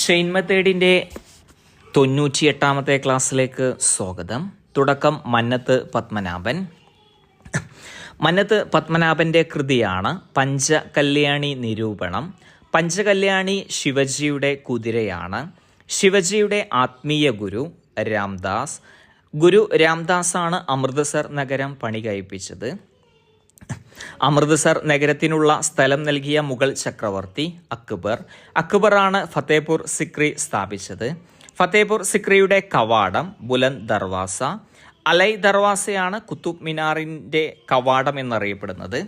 Chain മെത്തേഡിൻ്റെ 98ാമത്തെ ക്ലാസ്സിലേക്ക് സ്വാഗതം. തുടക്കം മന്നത്ത് പത്മനാഭൻ. മന്നത്ത് പത്മനാഭൻ്റെ കൃതിയാണ് പഞ്ചകല്യാണി നിരൂപണം. പഞ്ചകല്യാണി ശിവജിയുടെ കുതിരയാണ്. ശിവജിയുടെ ആത്മീയ ഗുരു രാംദാസ്. ഗുരു രാംദാസാണ് അമൃത്സർ നഗരം പണി കഴിപ്പിച്ചത്. അമൃത്സർ നഗരത്തിനുള്ള സ്ഥലം നൽകിയ മുഗൾ ചക്രവർത്തി അക്ബറാണ് ഫത്തേപൂർ സിക്രി സ്ഥാപിച്ചത്. ഫത്തേപൂർ സിക്രിയുടെ കവാടം ബുലന്ദ് ദർവാസ. അലൈ ദർവാസയാണ് കുത്തുബ് മിനാറിൻ്റെ കവാടം എന്നറിയപ്പെടുന്നത്.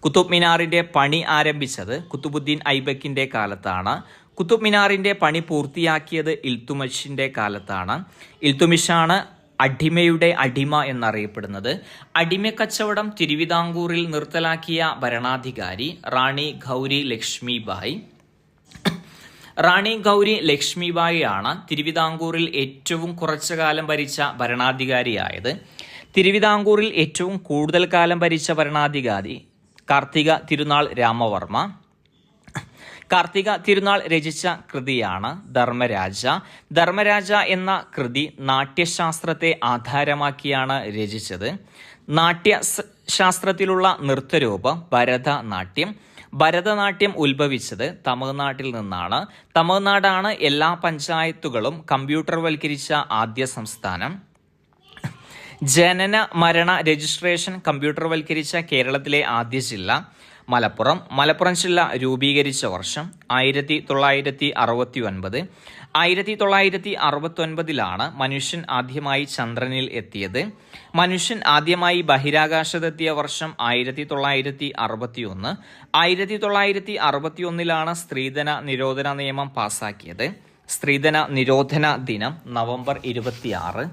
കുത്തുബ് മിനാറിൻ്റെ പണി ആരംഭിച്ചത് കുത്തുബുദ്ദീൻ ഐബക്കിൻ്റെ കാലത്താണ്. കുത്തുബ് മിനാറിൻ്റെ പണി പൂർത്തിയാക്കിയത് ഇൽത്തുമിഷിൻ്റെ കാലത്താണ്. ഇൽത്തുമിഷാണ് അടിമയുടെ അടിമ എന്നറിയപ്പെടുന്നത്. അടിമക്കച്ചവടം തിരുവിതാംകൂറിൽ നിർത്തലാക്കിയ ഭരണാധികാരി റാണി ഗൗരി ലക്ഷ്മിബായി. റാണി ഗൗരി ലക്ഷ്മിബായിയാണ് തിരുവിതാംകൂറിൽ ഏറ്റവും കുറച്ചു കാലം ഭരിച്ച ഭരണാധികാരിയായത്. തിരുവിതാംകൂറിൽ ഏറ്റവും കൂടുതൽ കാലം ഭരിച്ച ഭരണാധികാരി കാർത്തിക തിരുനാൾ രാമവർമ്മ. കാർത്തിക തിരുനാൾ രചിച്ച കൃതിയാണ് ധർമ്മരാജ. ധർമ്മരാജ എന്ന കൃതി നാട്യശാസ്ത്രത്തെ ആധാരമാക്കിയാണ് രചിച്ചത്. നാട്യശാസ്ത്രത്തിലുള്ള നൃത്തരൂപം ഭരതനാട്യം. ഭരതനാട്യം ഉത്ഭവിച്ചത് തമിഴ്നാട്ടിൽ നിന്നാണ്. തമിഴ്നാടാണ് എല്ലാ പഞ്ചായത്തുകളും കമ്പ്യൂട്ടർവൽക്കരിച്ച ആദ്യ സംസ്ഥാനം. ജനന മരണ രജിസ്ട്രേഷൻ കമ്പ്യൂട്ടർവൽക്കരിച്ച കേരളത്തിലെ ആദ്യ ജില്ല മലപ്പുറം ജില്ല രൂപീകരിച്ച വർഷം 1969. 1969 മനുഷ്യൻ ആദ്യമായി ചന്ദ്രനിൽ എത്തിയത്. മനുഷ്യൻ ആദ്യമായി ബഹിരാകാശത്തെത്തിയ വർഷം 1961. 1961 സ്ത്രീധന നിരോധന നിയമം പാസാക്കിയത്. സ്ത്രീധന നിരോധന ദിനം നവംബർ 26.